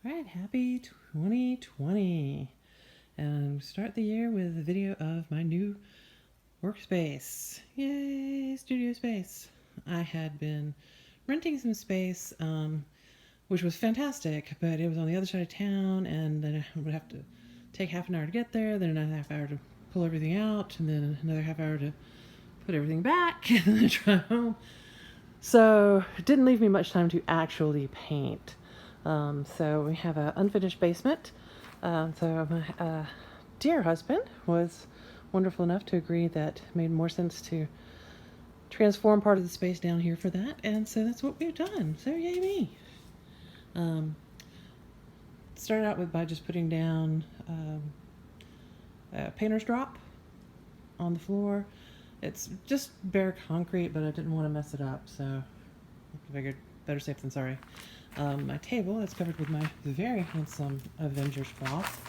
All right, happy 2020. And start the year with a video of my new workspace. Yay, studio space. I had been renting some space, which was fantastic, but it was on the other side of town, and then I would have to take half an hour to get there, then another half hour to pull everything out, and then another half hour to put everything back, and then drive home. So it didn't leave me much time to actually paint. So we have an unfinished basement. So my dear husband was wonderful enough to agree that it made more sense to transform part of the space down here for that. And so that's what we've done. So yay me. Started out by just putting down a painter's drop on the floor. It's just bare concrete, but I didn't want to mess it up, so I figured better safe than sorry. My table is covered with my very handsome Avengers cloth.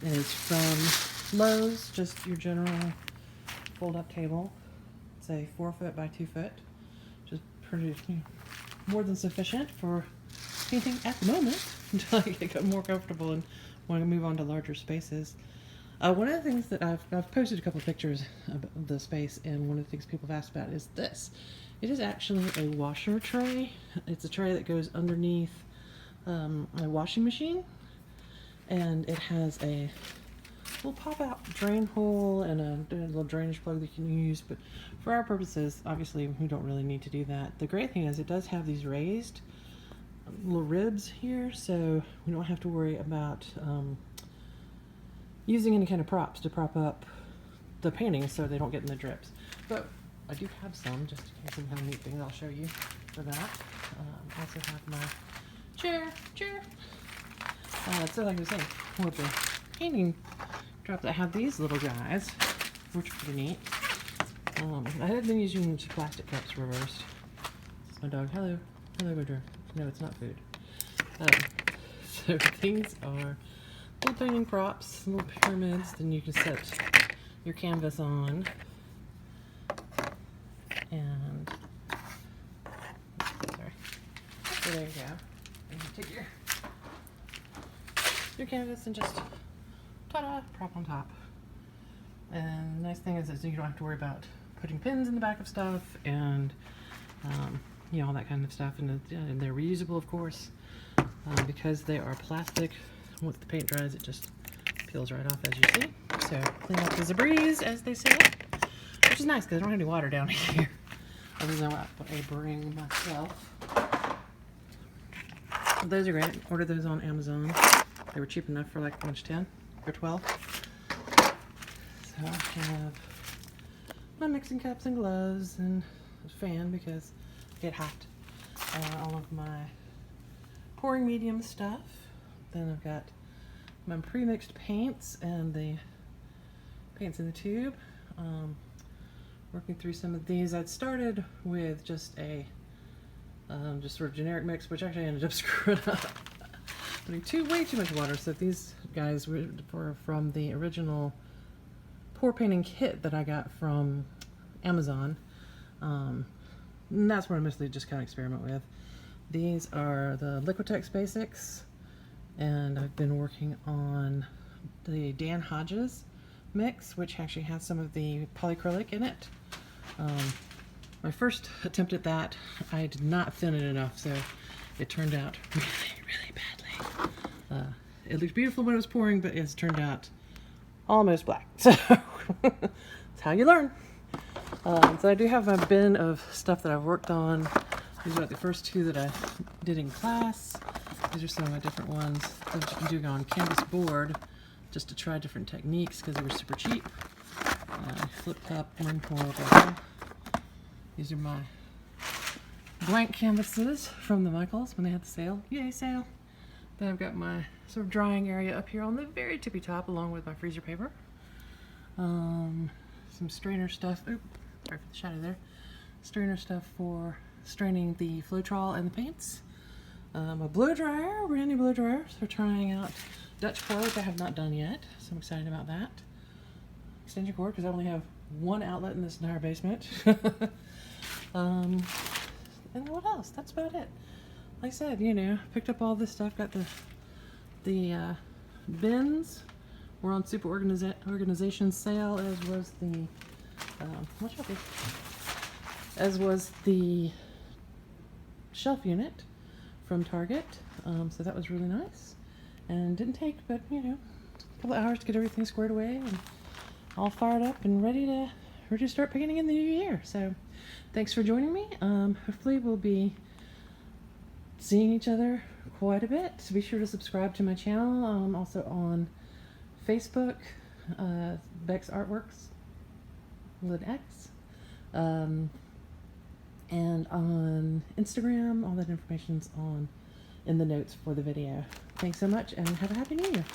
And it's from Lowe's, just your general fold-up table. It's a 4 foot by 2 foot. Just pretty more than sufficient for painting at the moment until I get more comfortable and want to move on to larger spaces. One of the things that I've posted a couple of pictures of the space, and one of the things people have asked about is this. It is actually a washer tray. It's a tray that goes underneath a washing machine, and it has a little pop-out drain hole and a little drainage plug that you can use, but for our purposes, obviously, we don't really need to do that. The great thing is it does have these raised little ribs here, so we don't have to worry about using any kind of props to prop up the paintings so they don't get in the drips. But I do have some, just in case of how neat things I'll show you for that. I also have my chair. So like I was saying, with the painting drops, I have these little guys, which are pretty neat. I had been using plastic cups reversed. This is my dog. Hello, Woodrow. No, it's not food. So these are little painting props, little pyramids. Then you can set your canvas on, and sorry. So there you go. And you take your canvas and just ta-da, prop on top. And the nice thing is you don't have to worry about putting pins in the back of stuff and all that kind of stuff. And they're reusable, of course, because they are plastic. Once the paint dries, it just peels right off, as you see. So clean up as a breeze, as they say, which is nice because I don't have any water down here, other than what I bring myself. Those are great. Ordered those on Amazon. They were cheap enough for like how much, 10 or 12. So I have my mixing cups and gloves and a fan because I get hot. All of my pouring medium stuff. Then I've got my pre-mixed paints and the paints in the tube. Working through some of these. I'd started with just a just sort of generic mix, which actually ended up screwing up. Putting way too much water. So these guys were from the original pour painting kit that I got from Amazon. And that's what I mostly just kind of experiment with. These are the Liquitex Basics. And I've been working on the Dan Hodges mix, which actually has some of the polyacrylic in it. My first attempt at that, I did not thin it enough, so it turned out really badly. It looked beautiful when it was pouring, but it's turned out almost black. So that's how you learn. So I do have my bin of stuff that I've worked on. These are the first two that I did in class. These are some of my different ones that you can do on canvas board just to try different techniques because they were super cheap. Flip top one pour over here. These are my blank canvases from the Michaels when they had the sale. Yay, sale! Then I've got my sort of drying area up here on the very tippy top along with my freezer paper. Some strainer stuff. Oops, sorry for the shadow there. Strainer stuff for straining the Floetrol and the paints. A blow dryer, brand new blow dryer. So we're trying out Dutch Pro, which I have not done yet. So I'm excited about that. Extension cord, because I only have one outlet in this entire basement. And what else? That's about it. Like I said, picked up all this stuff. Got the The bins were on Super Organization sale, as was the shelf unit from Target. So that was really nice, and didn't take but a couple of hours to get everything squared away and all fired up and ready to start painting in the new year. So thanks for joining me. Hopefully we'll be seeing each other quite a bit. So be sure to subscribe to my channel. I'm also on Facebook, Bex Artworks with an X, and on Instagram. All that information's in the notes for the video. Thanks so much, and have a happy new year.